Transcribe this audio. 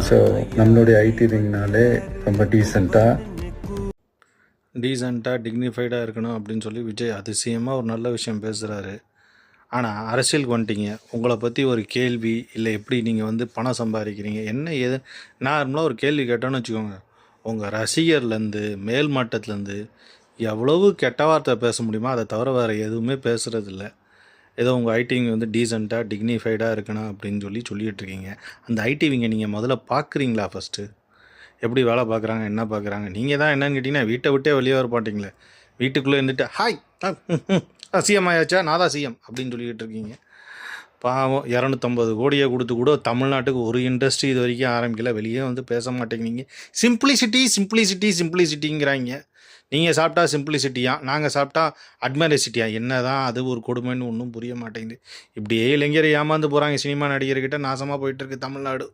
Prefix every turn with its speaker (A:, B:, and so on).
A: So நம்மளுடைய ID ரிங்னாலே ரொம்ப
B: டீசெண்டாக டிக்னிஃபைடாக இருக்கணும் அப்படின்னு சொல்லி விஜய் அதிசயமாக ஒரு நல்ல விஷயம் பேசுகிறாரு. ஆனால் அரசியலுக்கு வந்துட்டீங்க, உங்களை பற்றி ஒரு கேள்வி இல்லை எப்படி நீங்கள் வந்து பணம் சம்பாதிக்கிறீங்க என்ன ஏது நார்மலாக ஒரு கேள்வி கேட்டோன்னு வச்சுக்கோங்க, உங்கள் ரசிகர்லேருந்து மேல் மட்டத்துலேருந்து எவ்வளவு கெட்ட வார்த்தை பேச முடியுமோ அதை தவிர வேறு எதுவுமே பேசுகிறதில்ல. ஏதோ உங்கள் ஐடிவிங்க வந்து டீசெண்டாக டிக்னிஃபைடாக இருக்கணும் அப்படின்னு சொல்லிட்டு இருக்கீங்க. அந்த ஐடிவிங்க நீங்கள் முதல்ல பார்க்குறீங்களா? ஃபஸ்ட்டு எப்படி வேலை பார்க்குறாங்க, என்ன பார்க்குறாங்க? நீங்கள் தான் என்னன்னு கேட்டிங்கன்னா வீட்டை விட்டே வெளியே வர மாட்டிங்களே, வீட்டுக்குள்ளே இருந்துட்டு ஹாய் சிஎம் ஆயாச்சா நான் தான் சிஎம் அப்படின்னு சொல்லிக்கிட்டு இருக்கீங்க. பாவம் 250 கோடியை கொடுத்து கூட தமிழ்நாட்டுக்கு ஒரு இண்டஸ்ட்ரி இது வரைக்கும் ஆரம்பிக்கல, வெளியே வந்து பேச மாட்டேங்கிறீங்க. சிம்பிளிசிட்டி சிம்பிளிசிட்டி சிம்பிளிசிட்டிங்கிறாங்க. நீங்கள் சாப்பிட்டா சிம்பிளிசிட்டியா, நாங்கள் சாப்பிட்டா அட்மரசிட்டியா? என்ன தான் அது ஒரு கொடுமைன்னு ஒன்றும் புரிய மாட்டேங்குது. இப்படியே இளைஞரை ஏமாந்து போகிறாங்க சினிமா நடிகர்கிட்ட, நாசமாக போயிட்டுருக்கு தமிழ்நாடு.